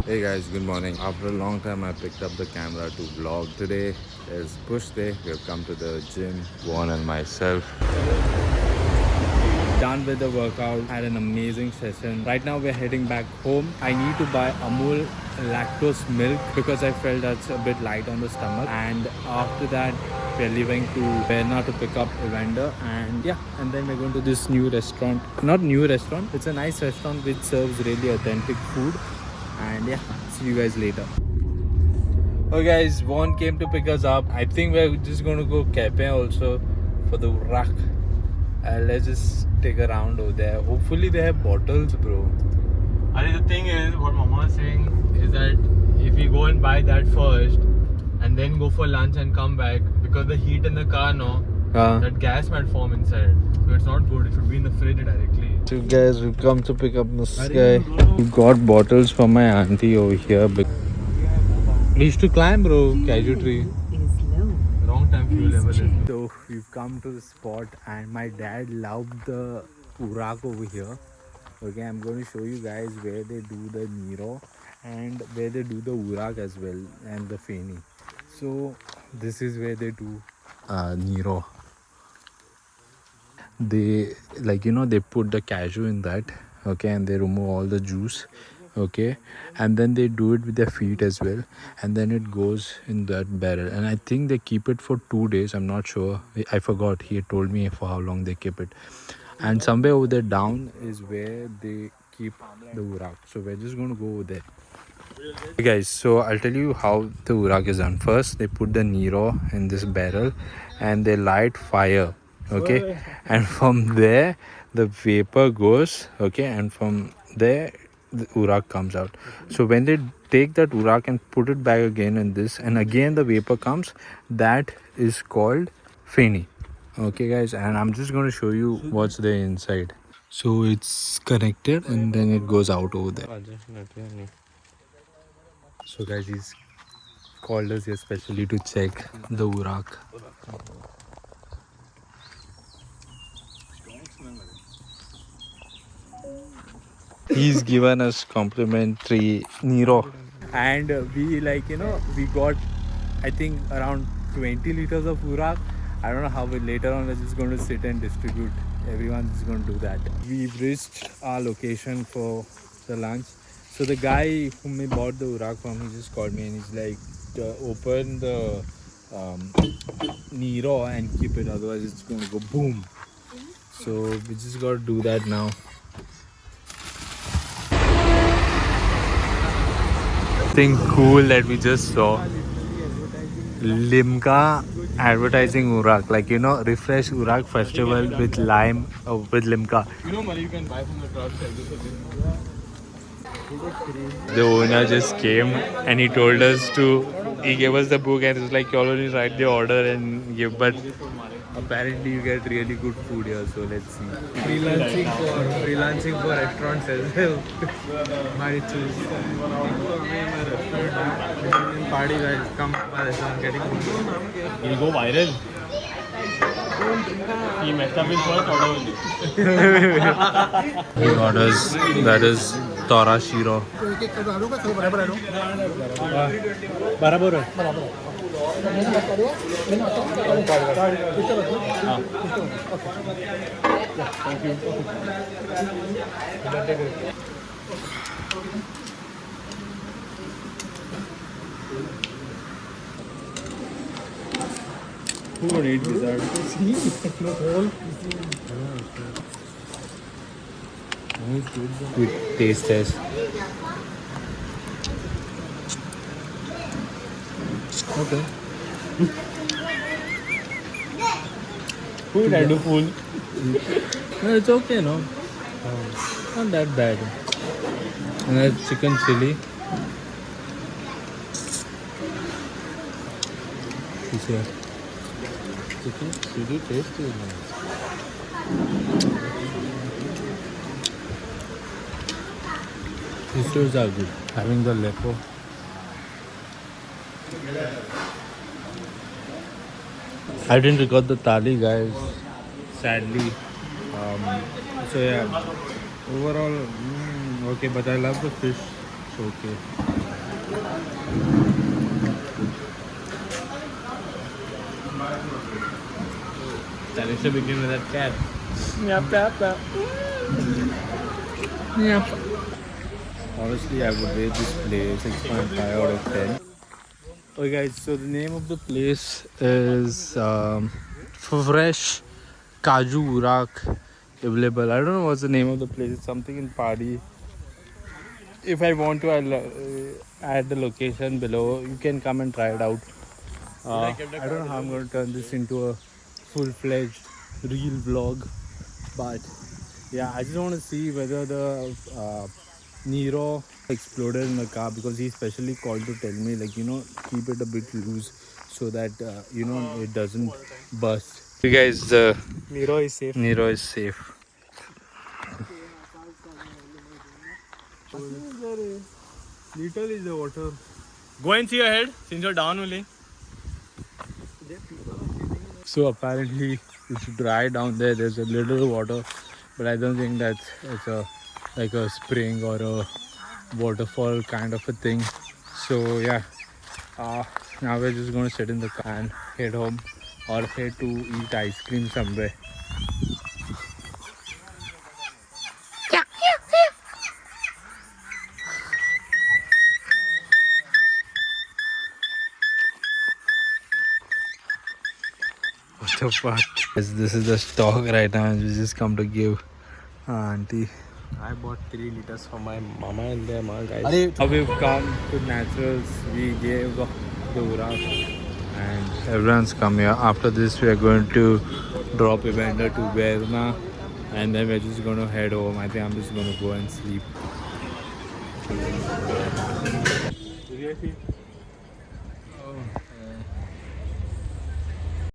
Hey guys, good morning. After a long time, I picked up the camera to vlog. Today is push day. We have come to the gym, Juan and myself. Done with the workout, had an amazing session. Right now we're heading back home. I need to buy Amul lactose milk because I felt that's a bit light on the stomach. And after that, we're leaving to Verna to pick up a vendor. And yeah, and then we're going to this new restaurant. Not new restaurant, it's a nice restaurant which serves really authentic food. And yeah, see you guys later. Okay guys, Vaughn came to pick us up. I think we're just going to go Kepe also for the Urak. Let's just take a round over there. Hopefully they have bottles, bro. The thing is, what Mama is saying is that if we go and buy that first and then go for lunch and come back, because the heat in the car now, that gas might form inside. So it's not good. It should be in the fridge directly. So guys, we've come to pick up this guy. We got bottles for my auntie over here. We used to climb, bro, cashew tree. Wrong time fuel level is. So we've come to the spot and my dad loved the Urak over here. Okay, I'm going to show you guys where they do the Nero and where they do the Urak as well and the Feni. So this is where they do Nero. They they put the cashew in that, okay, and they remove all the juice, okay, and then they do it with their feet as well, and then it goes in that barrel, and I think they keep it for 2 days. I'm not sure, I forgot, he had told me for how long they keep it. And somewhere over there down is where they keep the Urak, so we're just going to go over there. Okay guys, so I'll tell you how the Urak is done. First they put the Nero in this barrel and they light fire, okay, and from there the vapor goes, okay, and from there the Urak comes out. So when they take that Urak and put it back again in this, and again the vapor comes, that is called Feni. Okay guys, and I'm just going to show you what's there inside. So it's connected and then it goes out over there. So guys, he's called us here specially to check the Urak. He's given us complimentary Nero. And we we got, I think, around 20 liters of Urak. I don't know how, but later on we're just going to sit and distribute. Everyone's just going to do that. We've reached our location for the lunch. So the guy whom we bought the Urak from, he just called me and he's like, open the Nero and keep it, otherwise it's going to go boom. So we just got to do that now. Thing cool that we just saw, Limca advertising Urak, like refresh Urak festival with lime, with Limca. You can buy from the crowd. The owner just came and he told us to, he gave us the book and it was like, you already write the order and give, but apparently you get really good food here, so let's see. Freelancing for restaurants as well. My choose. Party guys, come to my restaurant getting food. He'll go viral. He messed up his first order only. He orders, that is Tora Shiro. Thank you. Who would eat dessert? Quick taste test. Okay. Who would I do fool? No, it's okay, no? Not that bad. And that's chicken chili. This here. Chicken chili tasty is nice. Sisters are good. Having the lepo. I didn't record the thali, guys, sadly. So yeah, overall, okay, but I love the fish. It's okay. Tanisha begin with that cat. Yep, yep, yep. Yep. Honestly, I would rate this place 6.5 out of 10. Okay, guys, so the name of the place is Fresh Kaju Rak available. I don't know what's the name of the place. It's something in Padi. If I want to, I'll add the location below. You can come and try it out. I don't know how I'm going to turn this into a full-fledged real vlog, but yeah, I just want to see whether the Nero exploded in the car, because he specially called to tell me, like, keep it a bit loose so that it doesn't burst. You guys, the Nero is safe. Nero is safe. Little is the water. Go and see your head since you're down only. So apparently it's dry down there. There's a little water, but I don't think it's like a spring or a waterfall kind of a thing. So yeah, now we're just gonna sit in the car and head home, or head to eat ice cream somewhere. What the fuck? This is the stock right now, and we just come to give auntie. I bought 3 liters for my mama and their mom, guys. Now we've come to Naturals. We gave the Urak, and everyone's come here. After this, we are going to drop Evander to Verna, and then we're just going to head home. I think I'm just going to go and sleep. Oh.